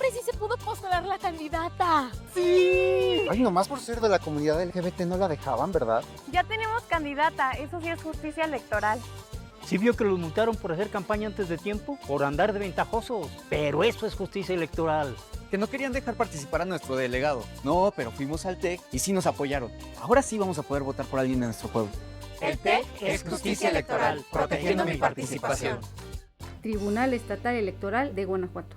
y sí se pudo postular la candidata. ¡Sí! Ay, nomás por ser de la comunidad LGBT no la dejaban, ¿verdad? Ya tenemos candidata, eso sí es justicia electoral. ¿Sí vio que los multaron por hacer campaña antes de tiempo? Por andar de ventajosos. Pero eso es justicia electoral. Que no querían dejar participar a nuestro delegado. No, pero fuimos al TEC y sí nos apoyaron. Ahora sí vamos a poder votar por alguien de nuestro pueblo. El TEC es justicia electoral, protegiendo mi participación. Tribunal Estatal Electoral de Guanajuato.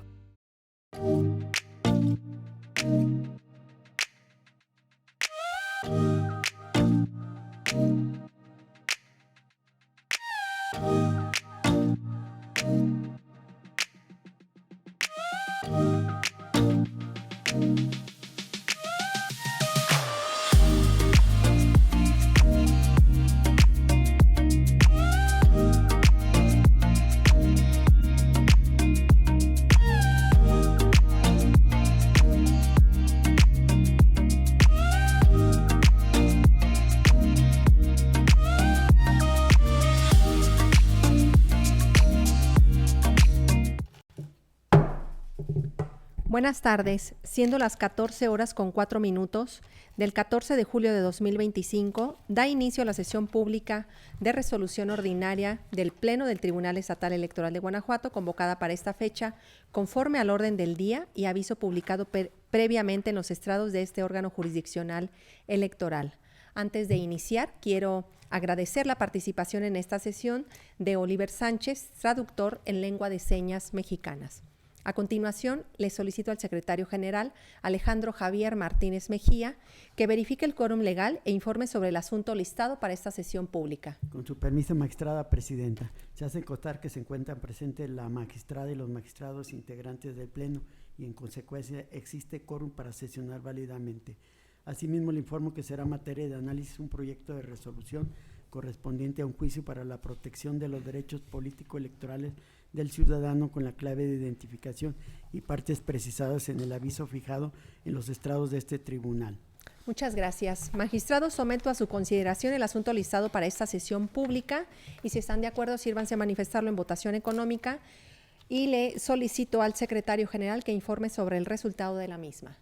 Buenas tardes, siendo las 14:04 del 14 de julio de 2025, da inicio a la sesión pública de resolución ordinaria del Pleno del Tribunal Estatal Electoral de Guanajuato, convocada para esta fecha, conforme al orden del día y aviso publicado previamente en los estrados de este órgano jurisdiccional electoral. Antes de iniciar, quiero agradecer la participación en esta sesión de Oliver Sánchez, traductor en lengua de señas mexicanas. A continuación, le solicito al secretario general, Alejandro Javier Martínez Mejía, que verifique el quórum legal e informe sobre el asunto listado para esta sesión pública. Con su permiso, magistrada presidenta, se hace constar que se encuentran presentes la magistrada y los magistrados integrantes del Pleno y en consecuencia existe quórum para sesionar válidamente. Asimismo, le informo que será materia de análisis un proyecto de resolución correspondiente a un juicio para la protección de los derechos político-electorales del ciudadano con la clave de identificación y partes precisadas en el aviso fijado en los estrados de este tribunal. Muchas gracias. Magistrado, someto a su consideración el asunto listado para esta sesión pública y si están de acuerdo, sírvanse a manifestarlo en votación económica y le solicito al secretario general que informe sobre el resultado de la misma.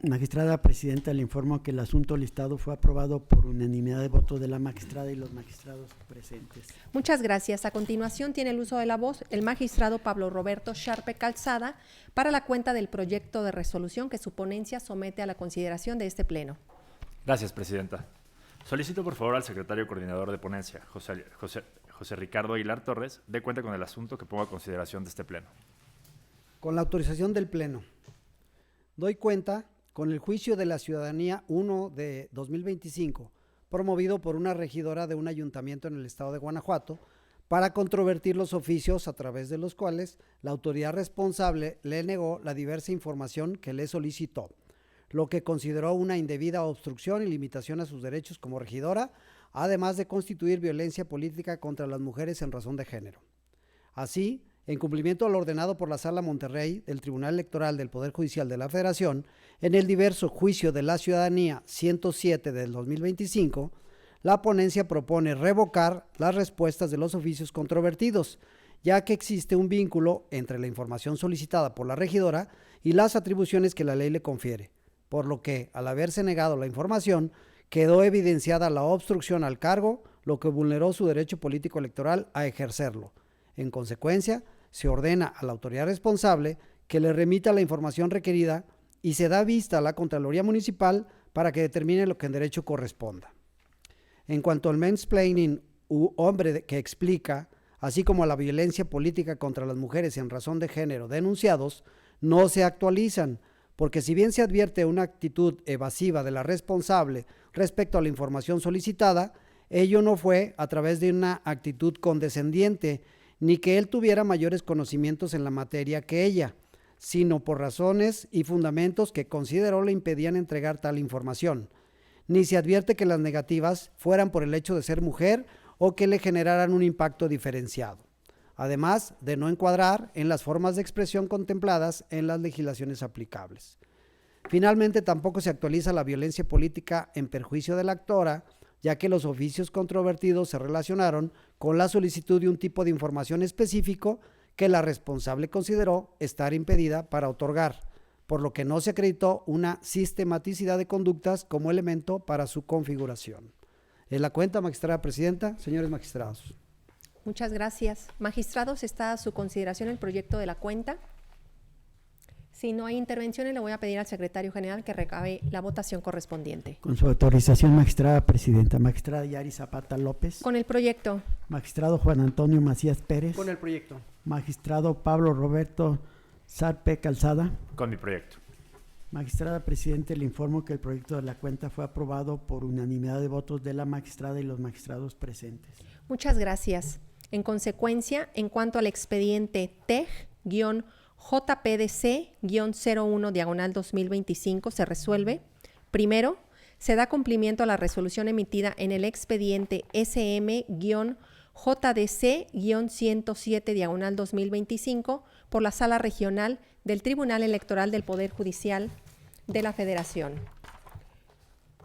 Magistrada presidenta, le informo que el asunto listado fue aprobado por unanimidad de votos de la magistrada y los magistrados presentes. Muchas gracias. A continuación tiene el uso de la voz el magistrado Pablo Roberto Sharpe Calzada para la cuenta del proyecto de resolución que su ponencia somete a la consideración de este pleno. Gracias, presidenta. Solicito por favor al secretario coordinador de ponencia, José Ricardo Aguilar Torres, dé cuenta con el asunto que pongo a consideración de este pleno. Con la autorización del pleno, doy cuenta con el juicio de la ciudadanía 1 de 2025, promovido por una regidora de un ayuntamiento en el estado de Guanajuato, para controvertir los oficios a través de los cuales la autoridad responsable le negó la diversa información que le solicitó, lo que consideró una indebida obstrucción y limitación a sus derechos como regidora, además de constituir violencia política contra las mujeres en razón de género. Así, en cumplimiento a lo ordenado por la Sala Monterrey del Tribunal Electoral del Poder Judicial de la Federación, en el diverso juicio de la ciudadanía 107 del 2025, la ponencia propone revocar las respuestas de los oficios controvertidos, ya que existe un vínculo entre la información solicitada por la regidora y las atribuciones que la ley le confiere, por lo que, al haberse negado la información, quedó evidenciada la obstrucción al cargo, lo que vulneró su derecho político electoral a ejercerlo. En consecuencia, se ordena a la autoridad responsable que le remita la información requerida y se da vista a la Contraloría Municipal para que determine lo que en derecho corresponda. En cuanto al mansplaining u hombre que explica, así como a la violencia política contra las mujeres en razón de género denunciados, no se actualizan, porque si bien se advierte una actitud evasiva de la responsable respecto a la información solicitada, ello no fue a través de una actitud condescendiente, ni que él tuviera mayores conocimientos en la materia que ella, sino por razones y fundamentos que consideró le impedían entregar tal información. Ni se advierte que las negativas fueran por el hecho de ser mujer o que le generaran un impacto diferenciado, además de no encuadrar en las formas de expresión contempladas en las legislaciones aplicables. Finalmente, tampoco se actualiza la violencia política en perjuicio de la actora, ya que los oficios controvertidos se relacionaron con la solicitud de un tipo de información específico que la responsable consideró estar impedida para otorgar, por lo que no se acreditó una sistematicidad de conductas como elemento para su configuración. En la cuenta, magistrada presidenta, señores magistrados. Muchas gracias. Magistrados, está a su consideración el proyecto de la cuenta. Si no hay intervenciones, le voy a pedir al secretario general que recabe la votación correspondiente. Con su autorización, magistrada presidenta. Magistrada Yari Zapata López. Con el proyecto. Magistrado Juan Antonio Macías Pérez. Con el proyecto. Magistrado Pablo Roberto Sarpe Calzada. Con mi proyecto. Magistrada presidente, le informo que el proyecto de la cuenta fue aprobado por unanimidad de votos de la magistrada y los magistrados presentes. Muchas gracias. En consecuencia, en cuanto al expediente TEG-JPDC-01/2025 se resuelve. Primero, se da cumplimiento a la resolución emitida en el expediente SM-JDC-107/2025 por la Sala Regional del Tribunal Electoral del Poder Judicial de la Federación,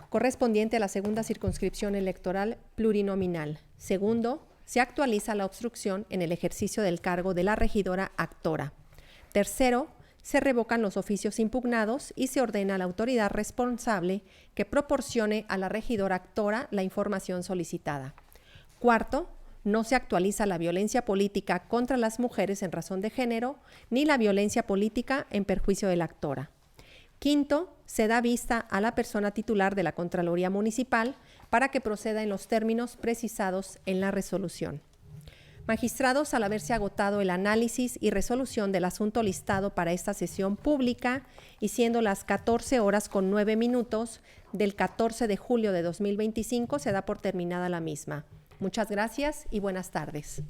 correspondiente a la segunda circunscripción electoral plurinominal. Segundo, se actualiza la obstrucción en el ejercicio del cargo de la regidora actora. Tercero, se revocan los oficios impugnados y se ordena a la autoridad responsable que proporcione a la regidora actora la información solicitada. Cuarto, no se actualiza la violencia política contra las mujeres en razón de género, ni la violencia política en perjuicio de la actora. Quinto, se da vista a la persona titular de la Contraloría Municipal para que proceda en los términos precisados en la resolución. Magistrados, al haberse agotado el análisis y resolución del asunto listado para esta sesión pública y siendo las 14:09 del 14 de julio de 2025, se da por terminada la misma. Muchas gracias y buenas tardes.